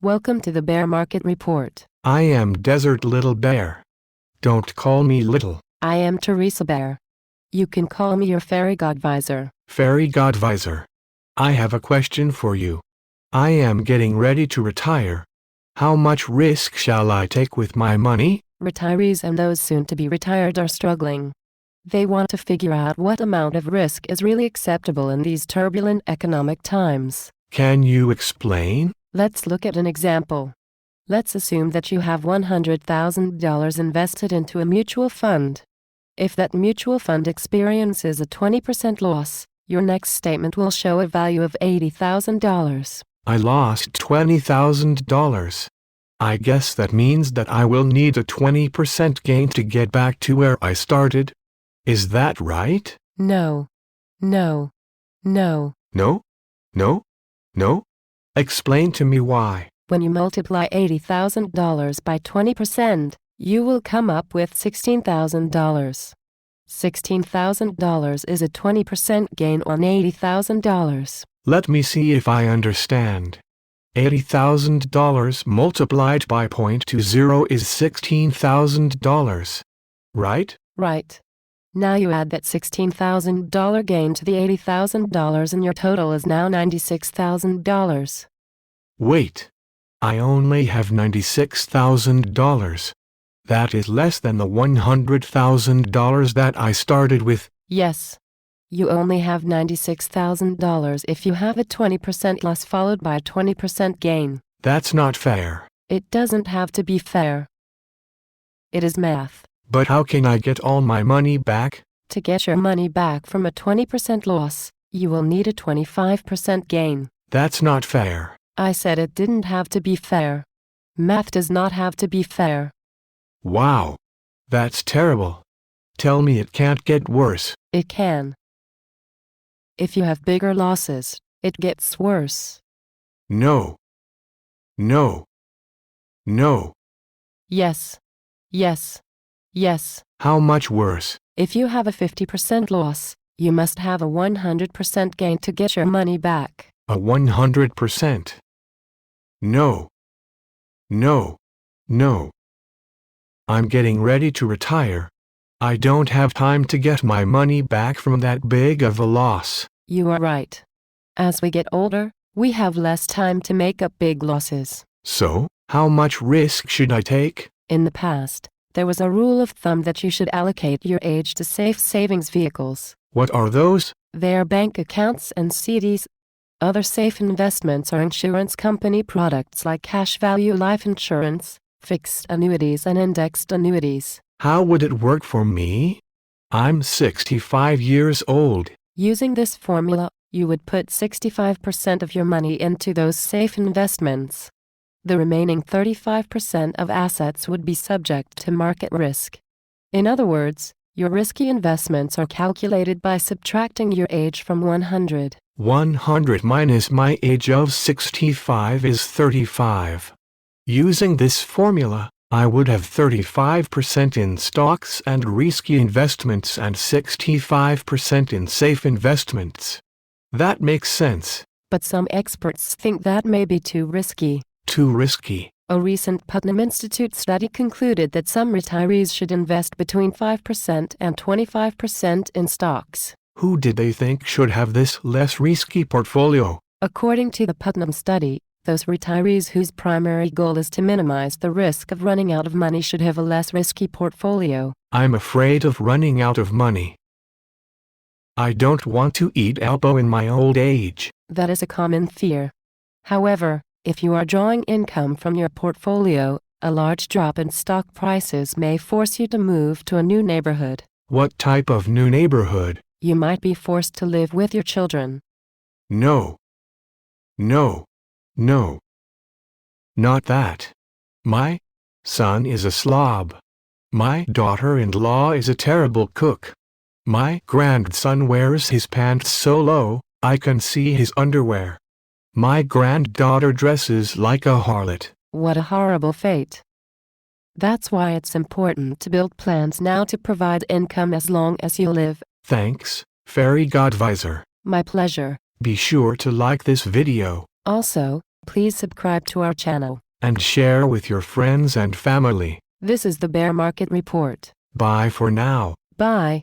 Welcome to the Bear Market Report. I am Desert Little Bear. Don't call me little. I am Teresa Bear. You can call me your fairy godvisor. Fairy godvisor. I have a question for you. I am getting ready to retire. How much risk shall I take with my money? Retirees and those soon to be retired are struggling. They want to figure out what amount of risk is really acceptable in these turbulent economic times. Can you explain? Let's look at an example. Let's assume that you have $100,000 invested into a mutual fund. If that mutual fund experiences a 20% loss, your next statement will show a value of $80,000. I lost $20,000. I guess that means that I will need a 20% gain to get back to where I started. Is that right? No. No. No. No? No? No? Explain to me why. When you multiply $80,000 by 20%, you will come up with $16,000. $16,000 is a 20% gain on $80,000. Let me see if I understand. $80,000 multiplied by 0.20 is $16,000. Right? Right. Now you add that $16,000 gain to the $80,000 and your total is now $96,000. Wait. I only have $96,000. That is less than the $100,000 that I started with. Yes. You only have $96,000 if you have a 20% loss followed by a 20% gain. That's not fair. It doesn't have to be fair. It is math. But how can I get all my money back? To get your money back from a 20% loss, you will need a 25% gain. That's not fair. I said it didn't have to be fair. Math does not have to be fair. Wow. That's terrible. Tell me it can't get worse. It can. If you have bigger losses, it gets worse. No. No. No. Yes. Yes. Yes. How much worse? If you have a 50% loss, you must have a 100% gain to get your money back. A 100%. No. No. No. I'm getting ready to retire. I don't have time to get my money back from that big of a loss. You are right. As we get older, we have less time to make up big losses. So, how much risk should I take? In the past, there was a rule of thumb that you should allocate your age to safe savings vehicles. What are those? They are bank accounts and CDs. Other safe investments are insurance company products like cash value life insurance, fixed annuities and indexed annuities. How would it work for me? I'm 65 years old. Using this formula, you would put 65% of your money into those safe investments. The remaining 35% of assets would be subject to market risk. In other words, your risky investments are calculated by subtracting your age from 100. 100 minus my age of 65 is 35. Using this formula, I would have 35% in stocks and risky investments and 65% in safe investments. That makes sense. But some experts think that may be too risky. Too risky. A recent Putnam Institute study concluded that some retirees should invest between 5% and 25% in stocks. Who did they think should have this less risky portfolio? According to the Putnam study, those retirees whose primary goal is to minimize the risk of running out of money should have a less risky portfolio. I'm afraid of running out of money. I don't want to eat Alpo in my old age. That is a common fear. However, if you are drawing income from your portfolio, a large drop in stock prices may force you to move to a new neighborhood. What type of new neighborhood? You might be forced to live with your children. No. No. No. Not that. My son is a slob. My daughter-in-law is a terrible cook. My grandson wears his pants so low, I can see his underwear. My granddaughter dresses like a harlot. What a horrible fate. That's why it's important to build plans now to provide income as long as you live. Thanks, Fairy Godvisor. My pleasure. Be sure to like this video Also, please subscribe to our channel. and share with your friends and family. This is the Bear Market Report. Bye for now. Bye.